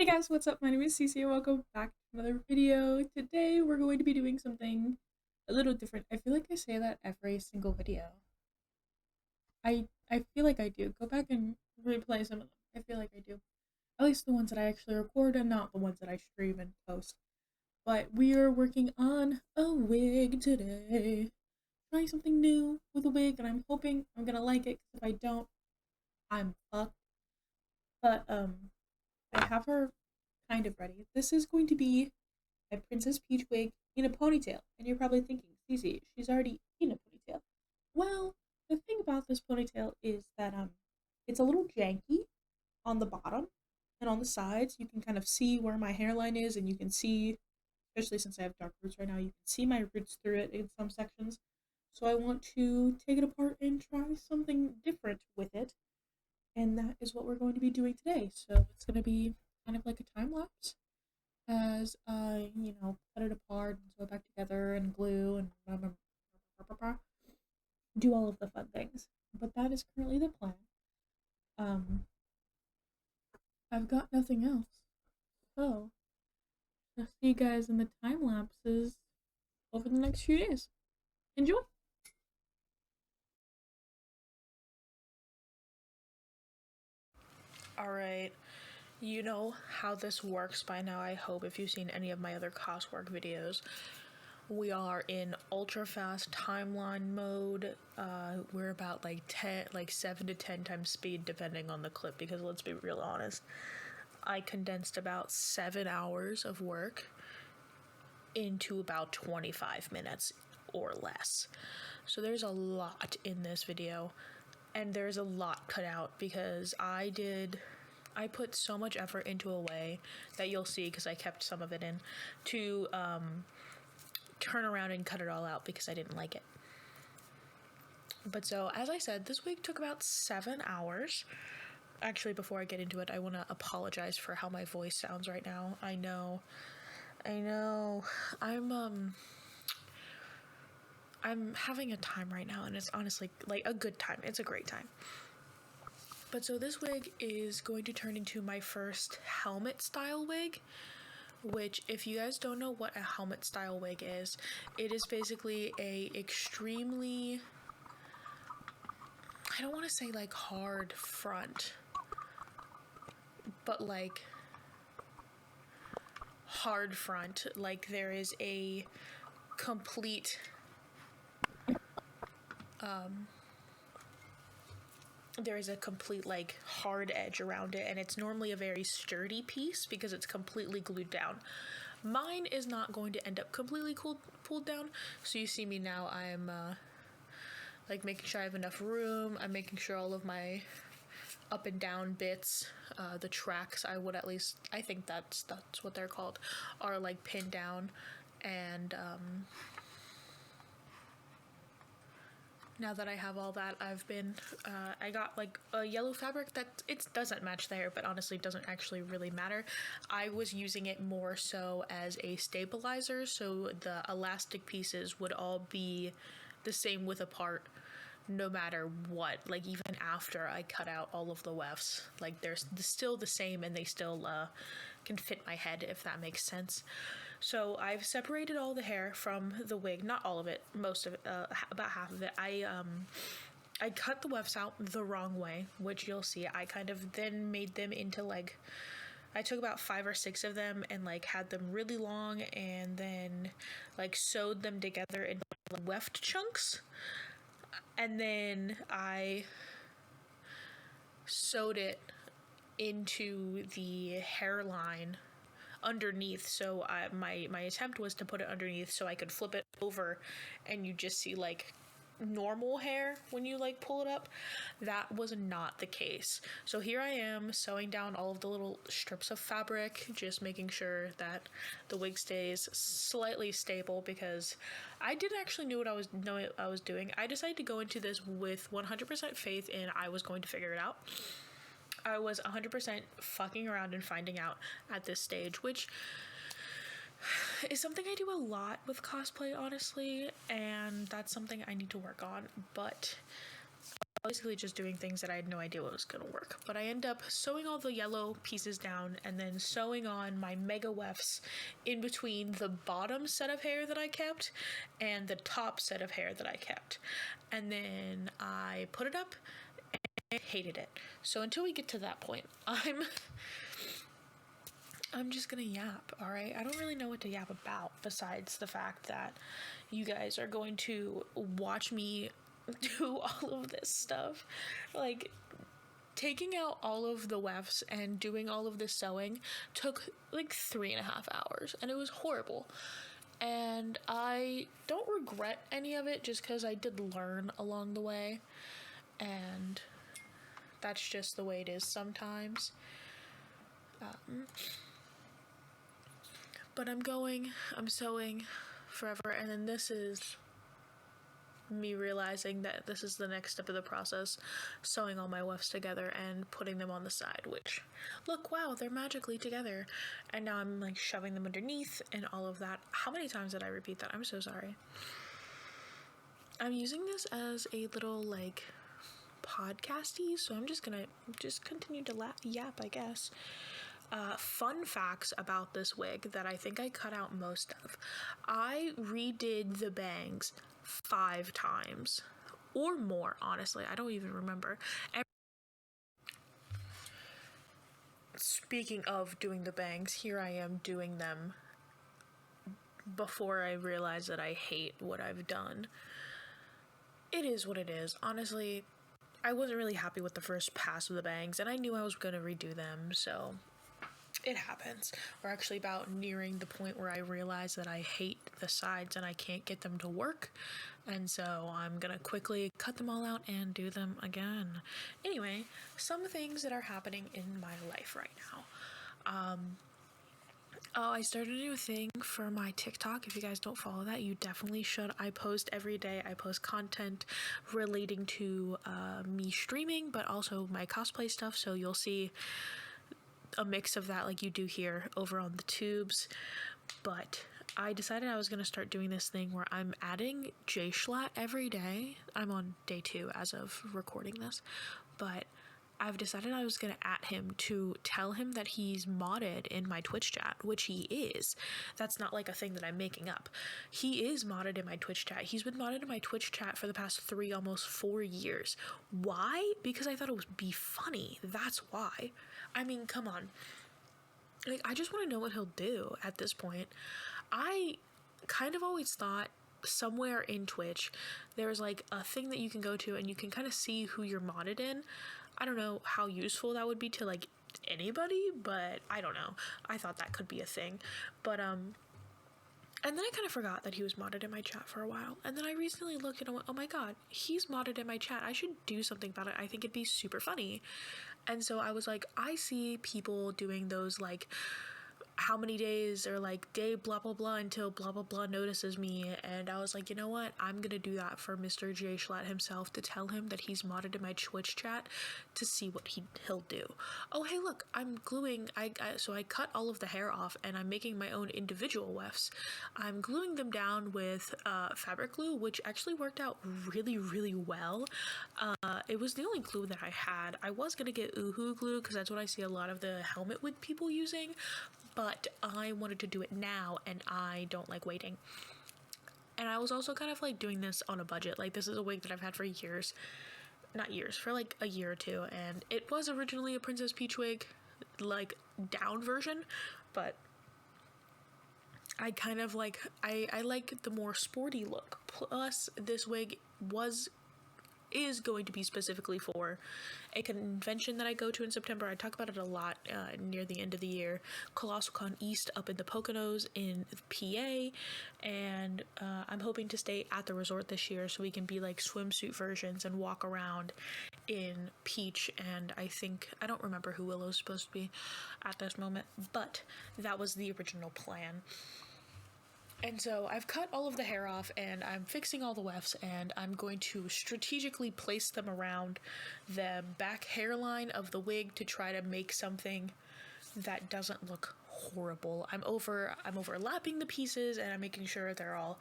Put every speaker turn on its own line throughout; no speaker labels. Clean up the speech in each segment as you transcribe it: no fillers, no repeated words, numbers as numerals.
Hey guys, what's up? My name is Cece and welcome back to another video. Today we're going to be doing something a little different. I feel like I say that every single video. I feel like I do. Go back and replay some of them. I feel like I do. At least the ones that I actually record and not the ones that I stream and post. But we are working on a wig today. Trying something new with a wig and I'm hoping I'm gonna like it, because if I don't, I'm fucked. But I have her kind of ready. This is going to be a Princess Peach wig in a ponytail. And you're probably thinking, Cece, she's already in a ponytail. Well, the thing about this ponytail is that it's a little janky on the bottom and on the sides. You can kind of see where my hairline is, and you can see, especially since I have dark roots right now, you can see my roots through it in some sections. So I want to take it apart and try something different with it. And that is what we're going to be doing today. So it's going to be kind of like a time lapse as I, put it apart and sew it back together and glue and do all of the fun things. But that is currently the plan. Um, I've got nothing else. So, I'll see you guys in the time lapses over the next few days. Enjoy!
Alright, you know how this works by now, I hope, if you've seen any of my other coswork videos. We are in ultra fast timeline mode. We're about like 7 to 10 times speed depending on the clip, because let's be real honest, I condensed about 7 hours of work into about 25 minutes or less. So there's a lot in this video, and there's a lot cut out because I put so much effort into a way that you'll see, because I kept some of it in, to turn around and cut it all out because I didn't like it. But so, as I said, this wig took about 7 hours. Actually, before I get into it, I want to apologize for how my voice sounds right now. I know, I'm having a time right now, and it's honestly like a good time. It's a great time. But so this wig is going to turn into my first helmet style wig, which, if you guys don't know what a helmet style wig is, it is basically a extremely, I don't want to say like hard front, but like hard front. Like there is a complete like hard edge around it, and it's normally a very sturdy piece because it's completely glued down. Mine is not going to end up completely pulled down, so you see me now, I'm like making sure I have enough room. I'm making sure all of my up and down bits, the tracks, I think that's what they're called, are like pinned down. And now that I have all that, I got like a yellow fabric that it doesn't match the hair, but honestly doesn't actually really matter. I was using it more so as a stabilizer, so the elastic pieces would all be the same width apart no matter what, like even after I cut out all of the wefts. Like they're still the same, and they still can fit my head, if that makes sense. So I've separated all the hair from the wig, not all of it, most of it, about half of it. I cut the wefts out the wrong way, which you'll see. I kind of then made them into like, I took about 5 or 6 of them and like had them really long, and then like sewed them together in weft chunks. And then I sewed it into the hairline underneath. So my attempt was to put it underneath so I could flip it over and you just see like normal hair when you like pull it up. That was not the case. So here I am sewing down all of the little strips of fabric, just making sure that the wig stays slightly stable, because I didn't actually know what I was doing. I decided to go into this with 100% faith in I was going to figure it out. I was 100% fucking around and finding out at this stage, which is something I do a lot with cosplay, honestly, and that's something I need to work on. But basically just doing things that I had no idea what was going to work. But I end up sewing all the yellow pieces down and then sewing on my mega wefts in between the bottom set of hair that I kept and the top set of hair that I kept. And then I put it up and hated it. So until we get to that point, I'm just gonna yap, alright? I don't really know what to yap about besides the fact that you guys are going to watch me do all of this stuff. Like, taking out all of the wefts and doing all of this sewing took like 3.5 hours, and it was horrible. And I don't regret any of it just because I did learn along the way, and that's just the way it is sometimes. But I'm sewing forever, and then this is me realizing that this is the next step of the process, sewing all my wefts together and putting them on the side, which, look, wow, they're magically together. And now I'm like shoving them underneath and all of that. How many times did I repeat that? I'm so sorry. I'm using this as a little like podcasty, so I'm just gonna continue to yap, I guess. Fun facts about this wig that I think I cut out most of. I redid the bangs 5 times or more, honestly. I don't even remember. Speaking of doing the bangs, here I am doing them before I realize that I hate what I've done. It is what it is. Honestly, I wasn't really happy with the first pass of the bangs, and I knew I was going to redo them, so it happens. We're actually about nearing the point where I realize that I hate the sides and I can't get them to work, and so I'm gonna quickly cut them all out and do them again. Anyway, some things that are happening in my life right now. I started a new thing for my TikTok. If you guys don't follow that, you definitely should. I post every day. I post content relating to me streaming, but also my cosplay stuff, so you'll see a mix of that like you do here over on the tubes. But I decided I was going to start doing this thing where I'm adding J-Schlatt every day. I'm on day 2 as of recording this, but I've decided I was going to at him to tell him that he's modded in my Twitch chat, which he is. That's not like a thing that I'm making up. He is modded in my Twitch chat. He's been modded in my Twitch chat for the past 3, almost 4 years. Why? Because I thought it would be funny. That's why. I mean, come on. Like, I just want to know what he'll do at this point. I kind of always thought somewhere in Twitch there's like a thing that you can go to and you can kind of see who you're modded in. I don't know how useful that would be to like anybody, but I don't know. I thought that could be a thing. But and then I kind of forgot that he was modded in my chat for a while. And then I recently looked and I went, oh my god, he's modded in my chat. I should do something about it. I think it'd be super funny. And so I was like, I see people doing those like how many days or like day blah blah blah until blah blah blah notices me, and I was like, you know what, I'm gonna do that for Mr. J-Schlatt himself, to tell him that he's modded in my Twitch chat to see what he'll do. Oh hey look, I'm gluing, so I cut all of the hair off and I'm making my own individual wefts. I'm gluing them down with fabric glue, which actually worked out really well. It was the only glue that I had. I was gonna get Uhu glue because that's what I see a lot of the helmet wig people using, but I wanted to do it now and I don't like waiting. And I was also kind of like doing this on a budget. Like, this is a wig that I've had for years. Not years, for like a year or two, and it was originally a Princess Peach wig, like down version, but I kind of like, I like the more sporty look. Plus, this wig is going to be specifically for a convention that I go to in September. I talk about it a lot near the end of the year. ColossalCon East up in the Poconos in PA, and I'm hoping to stay at the resort this year so we can be like swimsuit versions and walk around in Peach, and I don't remember who Willow's supposed to be at this moment, but that was the original plan. And so I've cut all of the hair off and I'm fixing all the wefts, and I'm going to strategically place them around the back hairline of the wig to try to make something that doesn't look horrible. I'm overlapping the pieces, and I'm making sure they're all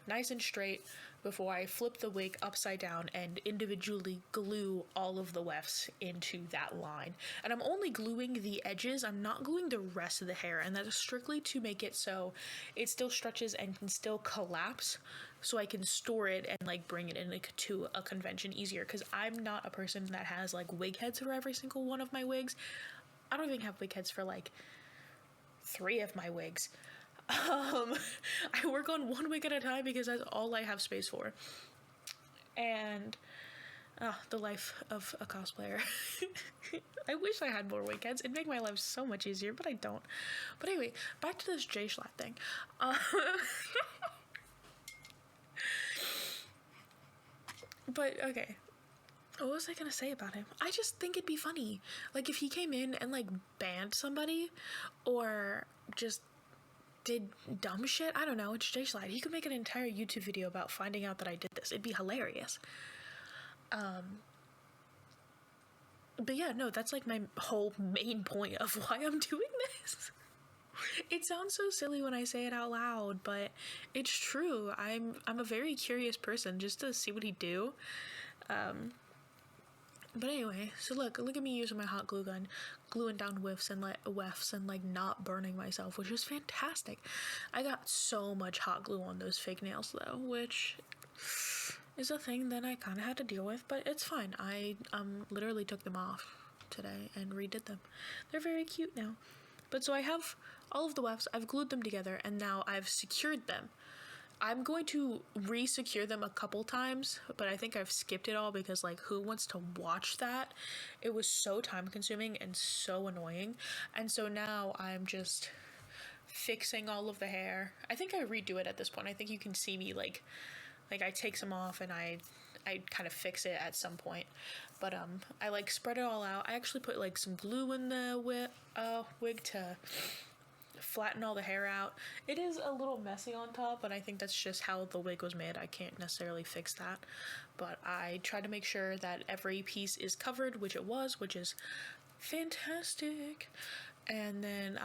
nice and straight before I flip the wig upside down and individually glue all of the wefts into that line. And I'm only gluing the edges, I'm not gluing the rest of the hair, and that is strictly to make it so it still stretches and can still collapse, so I can store it and like bring it into a convention easier, because I'm not a person that has like wig heads for every single one of my wigs. I don't even have wig heads for like 3 of my wigs. I work on one wig at a time because that's all I have space for. And the life of a cosplayer. I wish I had more wig heads. It'd make my life so much easier, but I don't. But anyway, back to this J-Schlatt thing. But okay, what was I gonna say about him? I just think it'd be funny, like if he came in and like banned somebody, or just did dumb shit. I don't know, it's J-Schlatt. He could make an entire YouTube video about finding out that I did this. It'd be hilarious. But yeah, no, that's like my whole main point of why I'm doing this. It sounds so silly when I say it out loud, but it's true. I'm a very curious person, just to see what he'd do. But anyway, so look at me using my hot glue gun, gluing down wefts and like not burning myself, which is fantastic. I got so much hot glue on those fake nails though, which is a thing that I kind of had to deal with, but it's fine. I literally took them off today and redid them. They're very cute now. But so I have all of the wefts, I've glued them together, and now I've secured them. I'm going to re-secure them a couple times, but I think I've skipped it all because, like, who wants to watch that? It was so time consuming and so annoying. And so now I'm just fixing all of the hair. I think I redo it at this point. I think you can see me like I take some off and I kind of fix it at some point. But I like spread it all out. I actually put like some glue in the wig to flatten all the hair out. It is a little messy on top, but I think that's just how the wig was made. I can't necessarily fix that, but I try to make sure that every piece is covered, which it was, which is fantastic. And then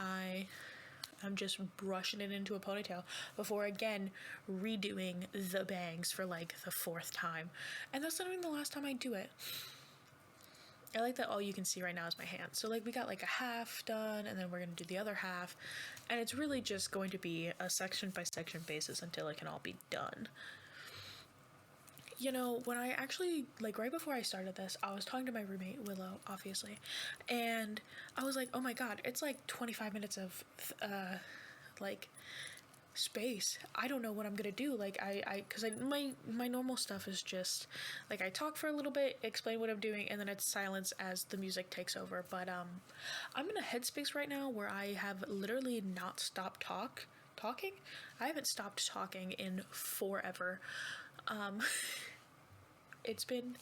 I'm just brushing it into a ponytail before again redoing the bangs for like the 4th time. And that's not even the last time I do it. I like that all you can see right now is my hand. So like we got like a half done, and then we're gonna do the other half, and it's really just going to be a section by section basis until it can all be done. You know, when I actually, like right before I started this, I was talking to my roommate, Willow, obviously, and I was like, oh my god, it's like 25 minutes of like space. I don't know what I'm gonna do. Like because my normal stuff is just like I talk for a little bit, explain what I'm doing, and then it's silence as the music takes over. But I'm in a headspace right now where I have literally not stopped talking. I haven't stopped talking in forever. It's been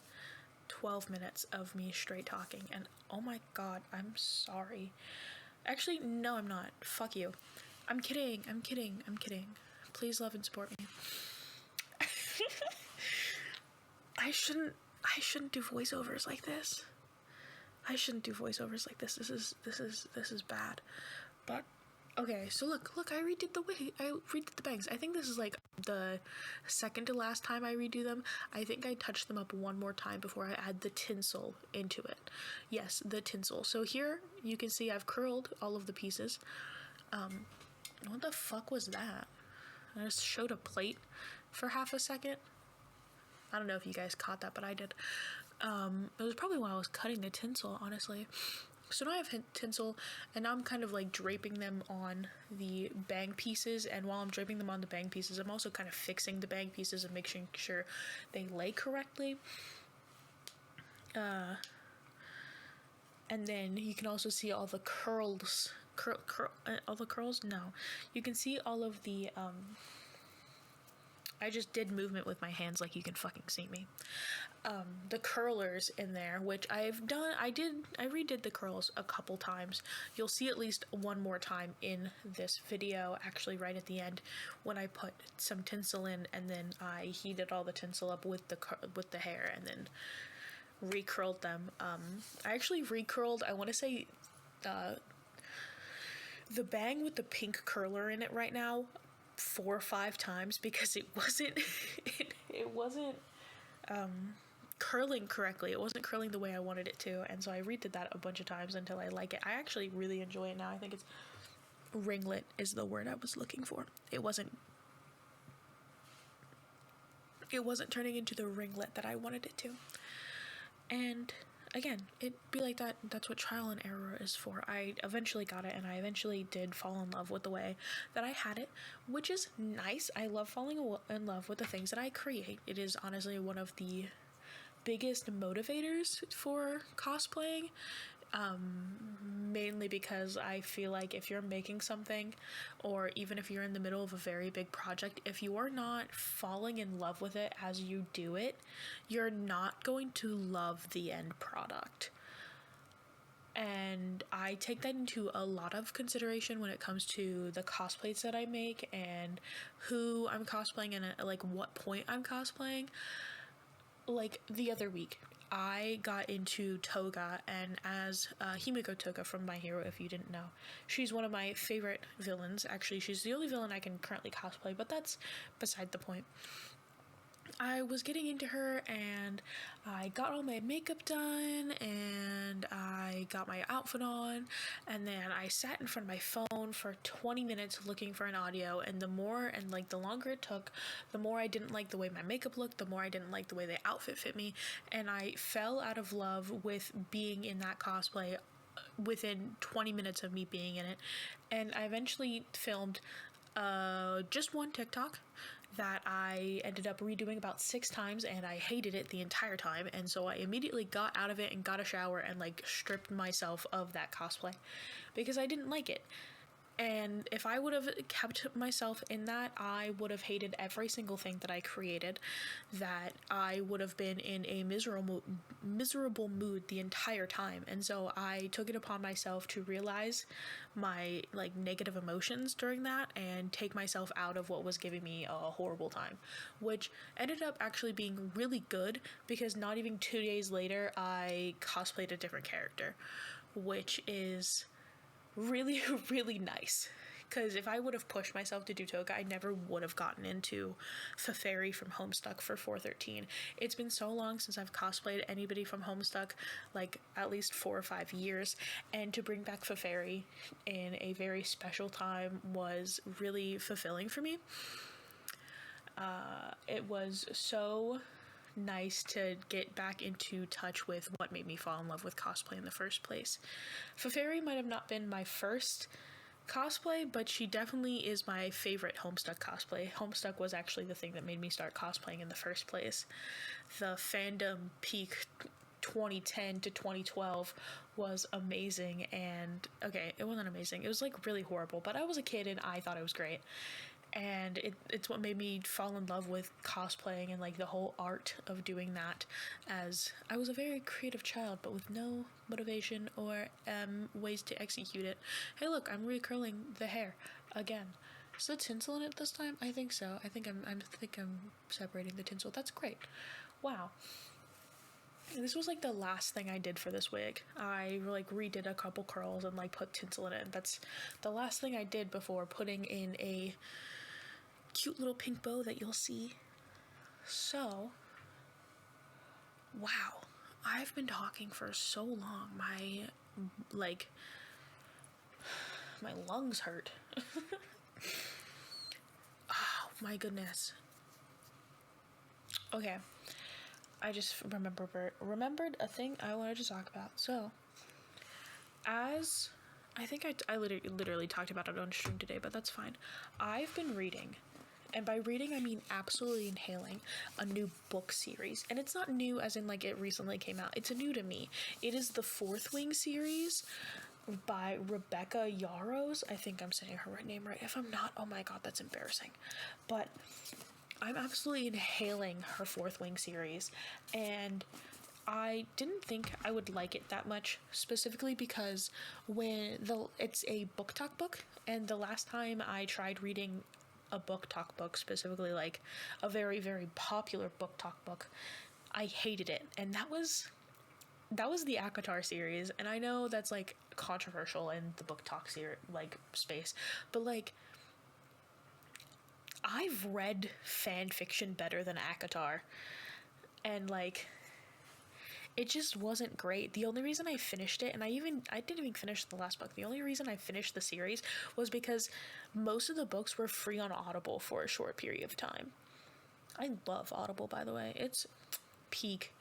12 minutes of me straight talking, and oh my god, I'm sorry. Actually, no, I'm not. Fuck you. I'm kidding. Please love and support me. I shouldn't do voiceovers like this. This is bad. But okay, so look, I redid the wig. I redid the bangs. I think this is like the second to last time I redo them. I think I touched them up one more time before I add the tinsel into it. Yes, the tinsel. So here you can see I've curled all of the pieces. What the fuck was that? I just showed a plate for half a second. I don't know if you guys caught that, but I did. It was probably while I was cutting the tinsel, honestly. So now I have tinsel, and now I'm kind of like draping them on the bang pieces, and while I'm draping them on the bang pieces, I'm also kind of fixing the bang pieces and making sure they lay correctly. And then you can also see all the curls. All the curls? No. You can see all of the, I just did movement with my hands like you can fucking see me. The curlers in there, which I've done, I redid the curls a couple times. You'll see at least one more time in this video, actually right at the end, when I put some tinsel in, and then I heated all the tinsel up with the hair, and then recurled them. I actually recurled, I want to say, the bang with the pink curler in it right now 4 or 5 times because it wasn't it wasn't curling correctly. It wasn't curling the way I wanted it to, and so I redid that a bunch of times until I like it. I actually really enjoy it now. I think it's ringlet is the word I was looking for. It wasn't turning into the ringlet that I wanted it to. And again, it be like that. That's what trial and error is for. I eventually got it, and I eventually did fall in love with the way that I had it, which is nice. I love falling in love with the things that I create. It is honestly one of the biggest motivators for cosplaying. Mainly because I feel like if you're making something, or even if you're in the middle of a very big project, if you are not falling in love with it as you do it, you're not going to love the end product. And I take that into a lot of consideration when it comes to the cosplays that I make and who I'm cosplaying and like what point I'm cosplaying. Like the other week, I got into Toga, and as Himiko Toga from My Hero, if you didn't know, she's one of my favorite villains. Actually, she's the only villain I can currently cosplay, but that's beside the point. I was getting into her, and I got all my makeup done, and I got my outfit on, and then I sat in front of my phone for 20 minutes looking for an audio, and the longer it took, the more I didn't like the way my makeup looked, the more I didn't like the way the outfit fit me, and I fell out of love with being in that cosplay within 20 minutes of me being in it. And I eventually filmed just one TikTok that I ended up redoing about 6 times, and I hated it the entire time, and so I immediately got out of it and got a shower and like stripped myself of that cosplay because I didn't like it. And if I would have kept myself in that, I would have hated every single thing that I created, that I would have been in a miserable mood the entire time. And so I took it upon myself to realize my like negative emotions during that and take myself out of what was giving me a horrible time, which ended up actually being really good because not even 2 days later I cosplayed a different character, which is really, really nice. Because if I would have pushed myself to do Toga, I never would have gotten into Feferi from Homestuck for 413. It's been so long since I've cosplayed anybody from Homestuck, like at least 4 or 5 years, and to bring back Feferi in a very special time was really fulfilling for me. It was so nice to get back into touch with what made me fall in love with cosplay in the first place. Feferi might have not been my first cosplay, but she definitely is my favorite Homestuck cosplay. Homestuck was actually the thing that made me start cosplaying in the first place. The fandom peak 2010 to 2012 was amazing, and okay, it wasn't amazing. It was like really horrible, but I was a kid and I thought it was great. And it's what made me fall in love with cosplaying and like the whole art of doing that, as I was a very creative child but with no motivation or ways to execute it. Hey look, I'm recurling the hair again. Is the tinsel in it this time? I think so. I think I'm separating the tinsel. That's great. Wow. This was like the last thing I did for this wig. I like redid a couple curls and like put tinsel in it, and that's the last thing I did before putting in a cute little pink bow that you'll see. So, wow, I've been talking for so long. My lungs hurt. Oh my goodness. Okay, I just remembered a thing I wanted to talk about. So, as I think I literally talked about it on stream today, but that's fine. I've been reading, and by reading I mean absolutely inhaling, a new book series. And it's not new as in like it recently came out. It's new to me. It is the Fourth Wing series by Rebecca Yarros. I think I'm saying her name right. If I'm not, oh my god, that's embarrassing. But I'm absolutely inhaling her Fourth Wing series, and I didn't think I would like it that much, specifically because it's a book talk book, and the last time I tried reading a book talk book, specifically like a very, very popular book talk book, I hated it, and that was the ACOTAR series. And I know that's like controversial in the book talk like space, but like I've read fan fiction better than ACOTAR, and like it just wasn't great. The only reason I finished it, and I didn't even finish the last book. The only reason I finished the series was because most of the books were free on Audible for a short period of time. I love Audible, by the way. It's peak.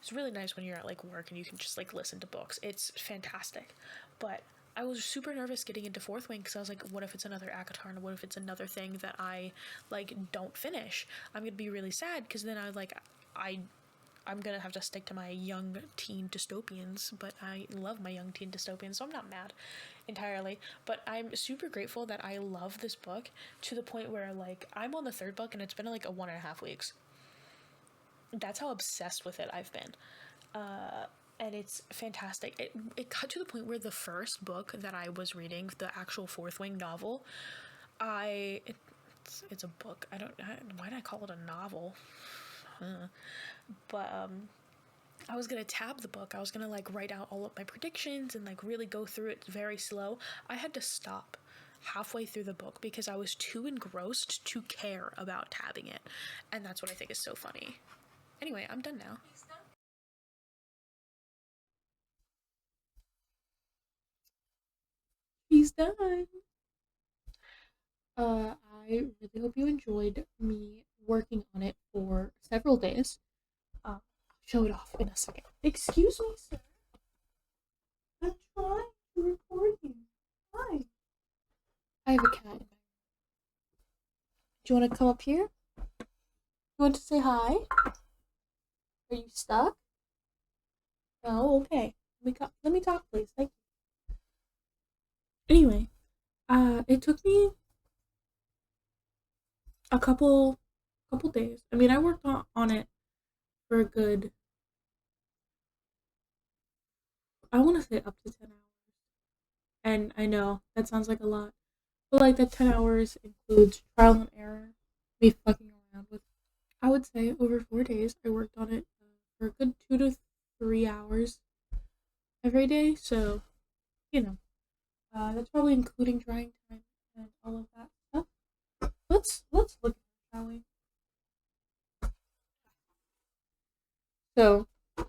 It's really nice when you're at like work and you can just like listen to books. It's fantastic. But I was super nervous getting into Fourth Wing because I was like, what if it's another ACOTAR, and what if it's another thing that I like don't finish? I'm gonna be really sad because then I I'm gonna have to stick to my young teen dystopians, but I love my young teen dystopians, so I'm not mad entirely. But I'm super grateful that I love this book to the point where like I'm on the third book and it's been like a 1.5 weeks. That's how obsessed with it I've been. And it's fantastic. It got to the point where the first book that I was reading, the actual Fourth Wing novel, it's a book. Why did I call it a novel? But I was gonna tab the book. I was gonna like write out all of my predictions and like really go through it very slow. I had to stop halfway through the book because I was too engrossed to care about tabbing it, and that's what I think is so funny. Anyway, I'm done now.
He's done. I really hope you enjoyed me working on it for several days. I'll show it off in a second. Excuse me, sir. I'm trying to record you. Hi. I have a cat. Do you want to come up here? You want to say hi? Are you stuck? No, okay. Let me talk, please. Thank you. Anyway, it took me a couple days. I mean, I worked on it for a good, I want to say up to 10 hours. And I know that sounds like a lot, but like that 10 hours includes trial and error, me fucking around with. I would say over 4 days, I worked on it for a good 2 to 3 hours every day. So, you know, that's probably including drying time and all of that stuff. Let's look at it, shall we? So, sure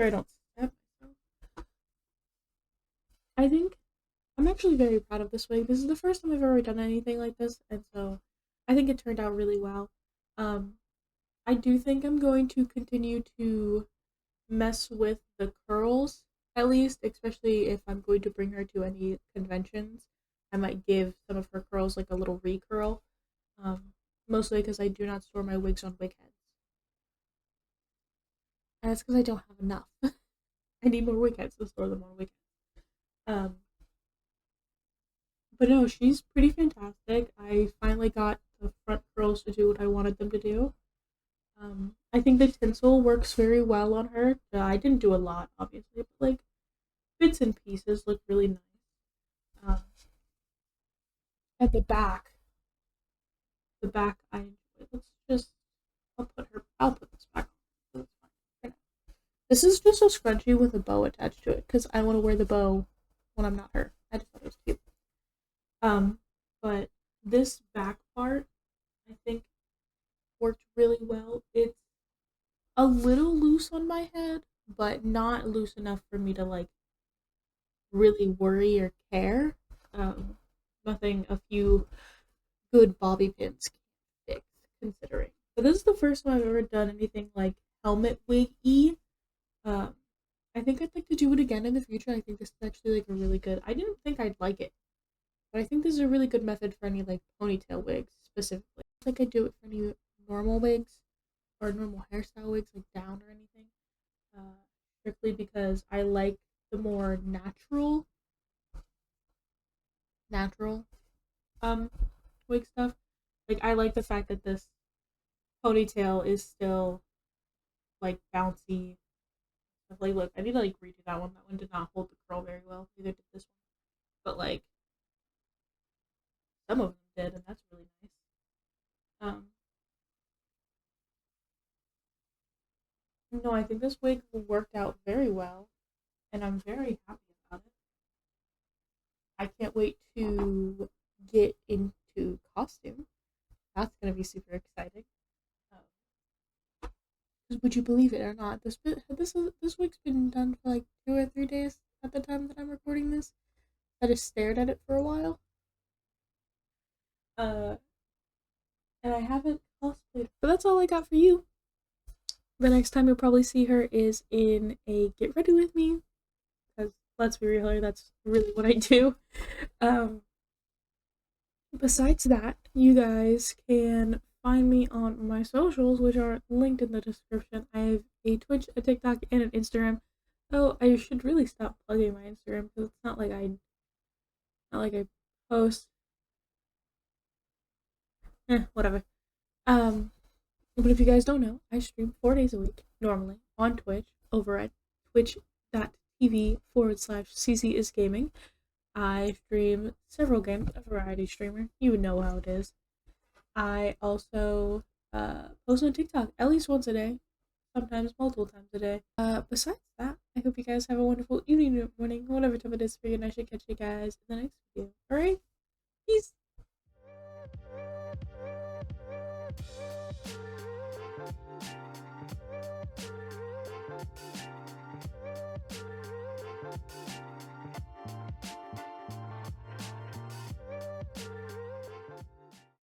I don't step myself. I think I'm actually very proud of this wig. This is the first time I've ever done anything like this, and so I think it turned out really well. Um, I do think I'm going to continue to mess with the curls, at least, especially if I'm going to bring her to any conventions. I might give some of her curls like a little recurl, um, mostly because I do not store my wigs on wig heads. And that's because I don't have enough. I need more wig heads to store them on wig heads. But no, she's pretty fantastic. I finally got the front curls to do what I wanted them to do. I think the tinsel works very well on her. I didn't do a lot, obviously, but like bits and pieces look really nice. Um, at the back I enjoy. Let's just, I'll put this back on. So it's fine. This is just a scrunchie with a bow attached to it because I want to wear the bow when I'm not her. I just thought it was cute. But this back part, I think, worked really well. It's a little loose on my head, but not loose enough for me to like really worry or care. Nothing a few good bobby pins can fix, considering. But this is the first time I've ever done anything like helmet wig y. Um, I think I'd like to do it again in the future. I think this is actually like a really good. I didn't think I'd like it, but I think this is a really good method for any like ponytail wigs specifically. I think I'd do it for any normal wigs or normal hairstyle wigs, like down or anything. Strictly because I like the more natural wig stuff. Like I like the fact that this ponytail is still like bouncy. Like look, I need to like redo that one. That one did not hold the curl very well. Neither did this one. But like some of them did, and that's really nice. Um, no, I think this wig worked out very well. and I'm very happy about it. I can't wait to get into costume. That's gonna be super exciting. Would you believe it or not? This week's been done for like 2 or 3 days at the time that I'm recording this. I just stared at it for a while. Uh, and I haven't cosplayed. But that's all I got for you. The next time you'll probably see her is in a Get Ready With Me. Because let's be real here, that's really what I do. Um, Besides that, you guys can find me on my socials, which are linked in the description. I have a Twitch, a TikTok, and an Instagram. Oh, I should really stop plugging my Instagram because it's not like I post. Whatever. Um, but if you guys don't know, I stream 4 days a week normally on Twitch over at twitch.tv/cc is gaming. I stream several games, a variety streamer. You would know how it is. I also post on TikTok at least once a day, sometimes multiple times a day. Besides that, I hope you guys have a wonderful evening, morning, whatever time it is for you, and I should catch you guys in the next video. Alright? Peace!